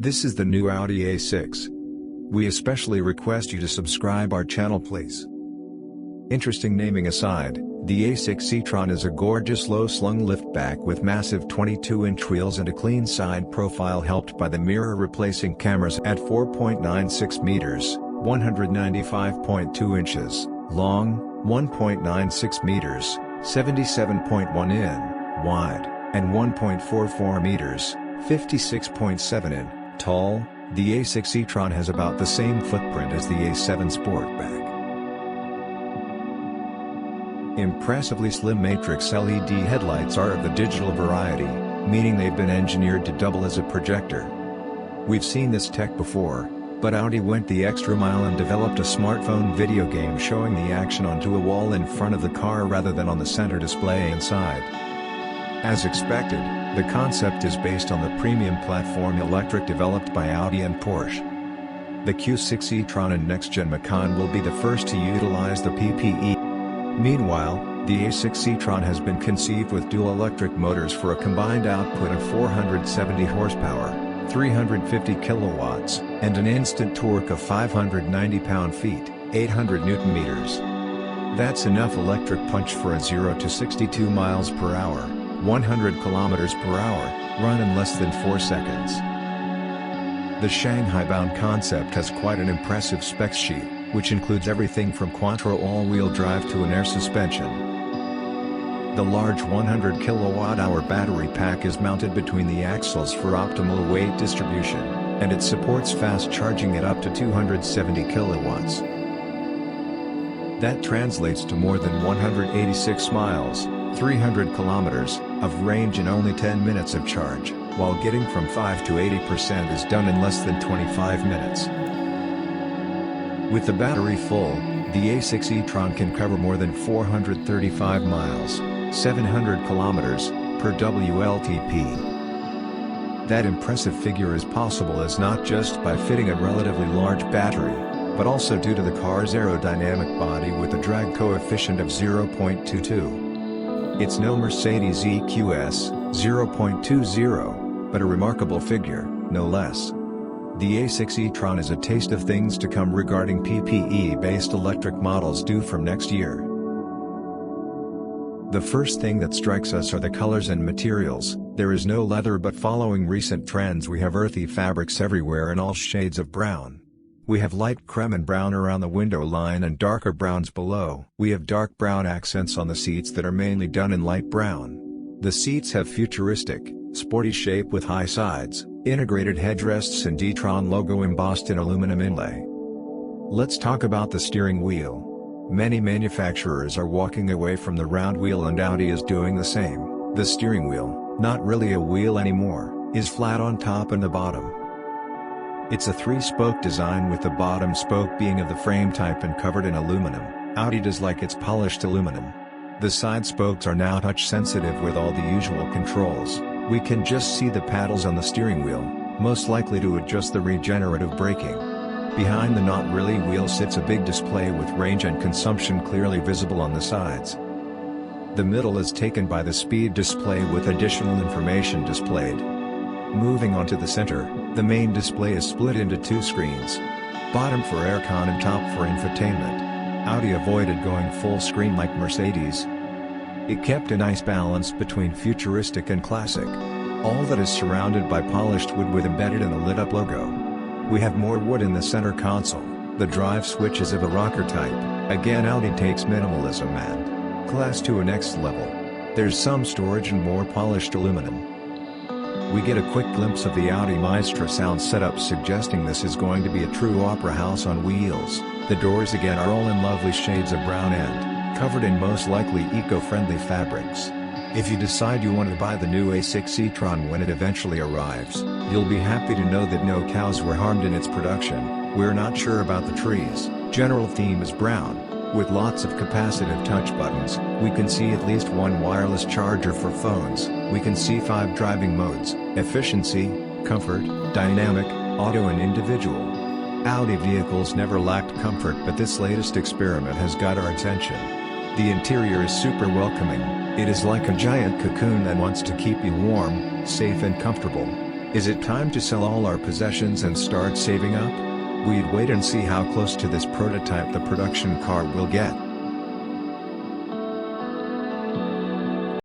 This is the new Audi A6. We especially request you to subscribe our channel please. Interesting naming aside, the A6 E-Tron is a gorgeous low-slung liftback with massive 22-inch wheels and a clean side profile helped by the mirror-replacing cameras at 4.96 meters, 195.2 inches, long, 1.96 meters, 77.1 in, wide, and 1.44 meters, 56.7 in, tall. The A6 E-Tron has about the same footprint as the A7 Sportback. Impressively slim matrix LED headlights are of the digital variety, meaning they've been engineered to double as a projector. We've seen this tech before, but Audi went the extra mile and developed a smartphone video game showing the action onto a wall in front of the car rather than on the center display inside. As expected, the concept is based on the premium platform electric developed by Audi and Porsche. The Q6 E-Tron and next-gen Macan will be the first to utilize the PPE. Meanwhile, the A6 E-Tron has been conceived with dual electric motors for a combined output of 470 horsepower, 350 kilowatts, and an instant torque of 590 pound-feet, 800 newton-meters. That's enough electric punch for a 0 to 62 miles per hour, 100 kilometers per hour, run in less than 4 seconds. The Shanghai-bound concept has quite an impressive specs sheet, which includes everything from quattro all-wheel drive to an air suspension. The large 100 kilowatt-hour battery pack is mounted between the axles for optimal weight distribution, and it supports fast charging at up to 270 kilowatts. That translates to more than 186 miles, 300 kilometers, of range in only 10 minutes of charge, while getting from 5 to 80% is done in less than 25 minutes. With the battery full, the A6 E-Tron can cover more than 435 miles, 700 kilometers, per WLTP. That impressive figure is possible as not just by fitting a relatively large battery, but also due to the car's aerodynamic body with a drag coefficient of 0.22. It's no Mercedes EQS, 0.20, but a remarkable figure, no less. The A6 E-Tron is a taste of things to come regarding PPE-based electric models due from next year. The first thing that strikes us are the colors and materials. There is no leather, but following recent trends we have earthy fabrics everywhere in all shades of brown. We have light creme and brown around the window line and darker browns below. We have dark brown accents on the seats that are mainly done in light brown. The seats have futuristic, sporty shape with high sides, integrated headrests and E-Tron logo embossed in aluminum inlay. Let's talk about the steering wheel. Many manufacturers are walking away from the round wheel and Audi is doing the same. The steering wheel, not really a wheel anymore, is flat on top and the bottom. It's a 3-spoke design with the bottom spoke being of the frame type and covered in aluminum. Audi does like its polished aluminum. The side spokes are now touch sensitive with all the usual controls. We can just see the paddles on the steering wheel, most likely to adjust the regenerative braking. Behind the not really wheel sits a big display with range and consumption clearly visible on the sides. The middle is taken by the speed display with additional information displayed. Moving on to the center, the main display is split into 2 screens. Bottom for aircon and top for infotainment. Audi avoided going full screen like Mercedes. It kept a nice balance between futuristic and classic. All that is surrounded by polished wood with embedded in a lit-up logo. We have more wood in the center console. The drive switch is of a rocker type. Again, Audi takes minimalism and class to a next level. There's some storage and more polished aluminum. We get a quick glimpse of the Audi Maestro sound setup, suggesting this is going to be a true opera house on wheels. The doors again are all in lovely shades of brown and covered in most likely eco-friendly fabrics. If you decide you want to buy the new A6 E-Tron when it eventually arrives, you'll be happy to know that no cows were harmed in its production. We're not sure about the trees. General theme is brown, with lots of capacitive touch buttons. We can see at least 1 wireless charger for phones. We can see 5 driving modes: efficiency, comfort, dynamic, auto and individual. Audi vehicles never lacked comfort, but this latest experiment has got our attention. The interior is super welcoming. It is like a giant cocoon that wants to keep you warm, safe and comfortable. Is it time to sell all our possessions and start saving up? We'd wait and see how close to this prototype the production car will get.